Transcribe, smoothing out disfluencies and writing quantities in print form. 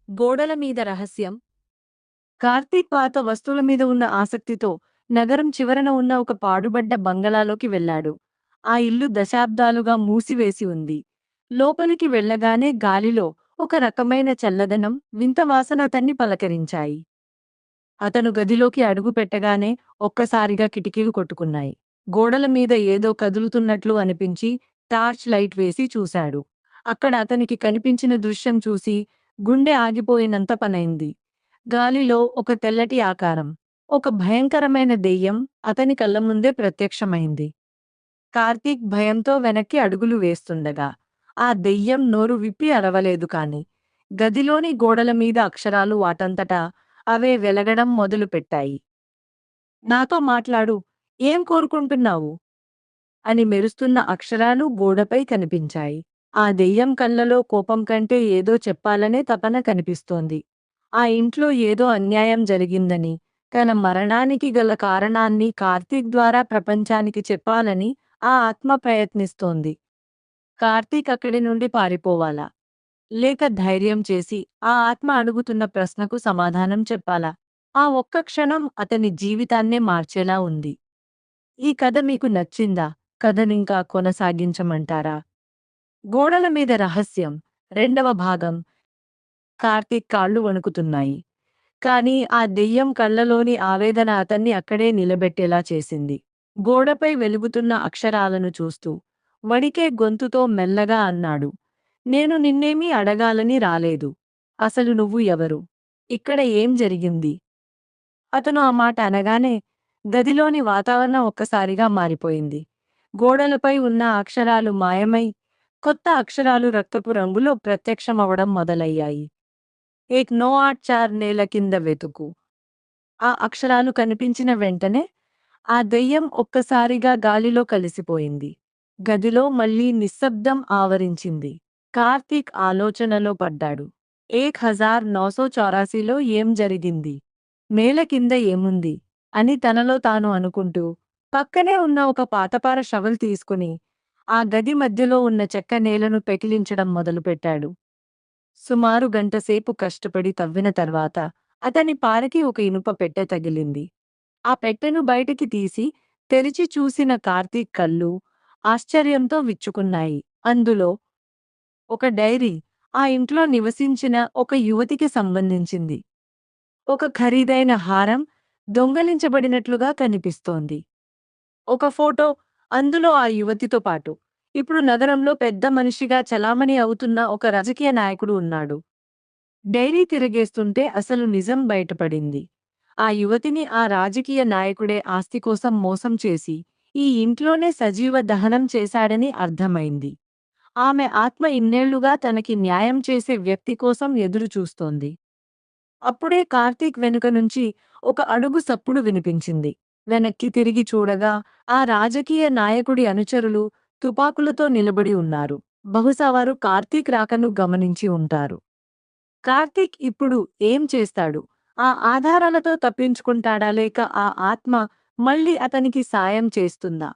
గోడల మీద రహస్యం. కార్తీక్ పాత వస్తువుల మీద ఉన్న ఆసక్తితో నగరం చివరన ఉన్న ఒక పాడుబడ్డ బంగళాలోకి వెళ్ళాడు. ఆ ఇల్లు దశాబ్దాలుగా మూసివేసి ఉంది. లోపలికి వెళ్ళగానే గాలిలో ఒక రకమైన చల్లదనం, వింత వాసన అతన్ని పలకరించాయి. అతను గదిలోకి అడుగు పెట్టగానే ఒక్కసారిగా కిటికీలు కొట్టుకున్నాయి. గోడల మీద ఏదో కదులుతున్నట్లు అనిపించి టార్చ్ లైట్ వేసి చూశాడు. అక్కడ అతనికి కనిపించిన దృశ్యం చూసి గుండె ఆగిపోయినంత పనైంది. గాలిలో ఒక తెల్లటి ఆకారం, ఒక భయంకరమైన దెయ్యం అతని కళ్ళ ముందే ప్రత్యక్షమైంది. కార్తీక్ భయంతో వెనక్కి అడుగులు వేస్తుండగా ఆ దెయ్యం నోరు విప్పి అరవలేదు కాని గదిలోని గోడల మీద అక్షరాలు వాటంతటా అవే వెలగడం మొదలుపెట్టాయి. నాతో మాట్లాడు, ఏం కోరుకుంటున్నావు అని మెరుస్తున్న అక్షరాలు గోడపై కనిపించాయి. ఆ దెయ్యం కళ్ళలో కోపం కంటే ఏదో చెప్పాలనే తపన కనిపిస్తోంది. ఆ ఇంట్లో ఏదో అన్యాయం జరిగిందని, తన మరణానికి గల కారణాన్ని కార్తీక్ ద్వారా ప్రపంచానికి చెప్పాలని ఆ ఆత్మ ప్రయత్నిస్తోంది. కార్తీక్ అక్కడి నుండి పారిపోవాలా? లేక ధైర్యం చేసి ఆ ఆత్మ అడుగుతున్న ప్రశ్నకు సమాధానం చెప్పాలా? ఆ ఒక్క క్షణం అతని జీవితాన్నే మార్చేలా ఉంది. ఈ కథ మీకు నచ్చిందా? కథనింకా కొనసాగించమంటారా? గోడల మీద రహస్యం రెండవ భాగం. కార్తీక్ కాళ్ళు వణుకుతున్నాయి. కానీ ఆ దెయ్యం కళ్ళలోని ఆవేదన అతన్ని అక్కడే నిలబెట్టేలా చేసింది. గోడపై వెలుగుతున్న అక్షరాలను చూస్తూ వణికే గొంతుతో మెల్లగా అన్నాడు. నేను నిన్నేమీ అడగాలని రాలేదు. అసలు నువ్వు ఎవరు? ఇక్కడ ఏం జరిగింది? అతను ఆ మాట అనగానే గదిలోని వాతావరణం ఒక్కసారిగా మారిపోయింది. గోడలపై ఉన్న అక్షరాలు మాయమై కొత్త అక్షరాలు రక్తపు రంగులో ప్రత్యక్షమవడం మొదలయ్యాయి. ఏక్ నో ఆట్ చార్ నేల కింద వెతుకు. ఆ అక్షరాలు కనిపించిన వెంటనే ఆ దెయ్యం ఒక్కసారిగా గాలిలో కలిసిపోయింది. గదిలో మళ్ళీ నిశ్శబ్దం ఆవరించింది. కార్తీక్ ఆలోచనలో పడ్డాడు. 1984లో ఏం జరిగింది? నేల కింద ఏముంది? అని తనలో తాను అనుకుంటూ పక్కనే ఉన్న ఒక పాతపార షవల్ తీసుకుని ఆ గది మధ్యలో ఉన్న చెక్క నేలను పెకిలించడం మొదలుపెట్టాడు. సుమారు గంటసేపు కష్టపడి తవ్విన తర్వాత అతని పారకి ఒక ఇనుప పెట్టె తగిలింది. ఆ పెట్టెను బయటికి తీసి తెరిచి చూసిన కార్తీక్ కళ్ళు ఆశ్చర్యంతో విచ్చుకున్నాయి. అందులో ఒక డైరీ, ఆ ఇంట్లో నివసించిన ఒక యువతికి సంబంధించింది. ఒక ఖరీదైన హారం దొంగలించబడినట్లుగా కనిపిస్తోంది. ఒక ఫోటో, అందులో ఆ యువతితో పాటు ఇప్పుడు నగరంలో పెద్ద మనిషిగా చలామణి అవుతున్న ఒక రాజకీయ నాయకుడు ఉన్నాడు. డైరీ తిరగేస్తుంటే అసలు నిజం బయటపడింది. ఆ యువతిని ఆ రాజకీయ నాయకుడే ఆస్తి కోసం మోసం చేసి ఈ ఇంట్లోనే సజీవ దహనం చేశాడని అర్థమైంది. ఆమె ఆత్మ ఇన్నేళ్లుగా తనకి న్యాయం చేసే వ్యక్తి కోసం ఎదురు చూస్తోంది. అప్పుడే కార్తీక్ వెనుక నుంచి ఒక అడుగు సప్పుడు వినిపించింది. వెనక్కి తిరిగి చూడగా ఆ రాజకీయ నాయకుడి అనుచరులు తుపాకులతో నిలబడి ఉన్నారు. బహుశా వారు కార్తీక్ రాకను గమనించి ఉంటారు. కార్తీక్ ఇప్పుడు ఏం చేస్తాడు? ఆ ఆధారాలతో తప్పించుకుంటాడా లేక ఆ ఆత్మ మళ్ళీ అతనికి సాయం చేస్తుందా?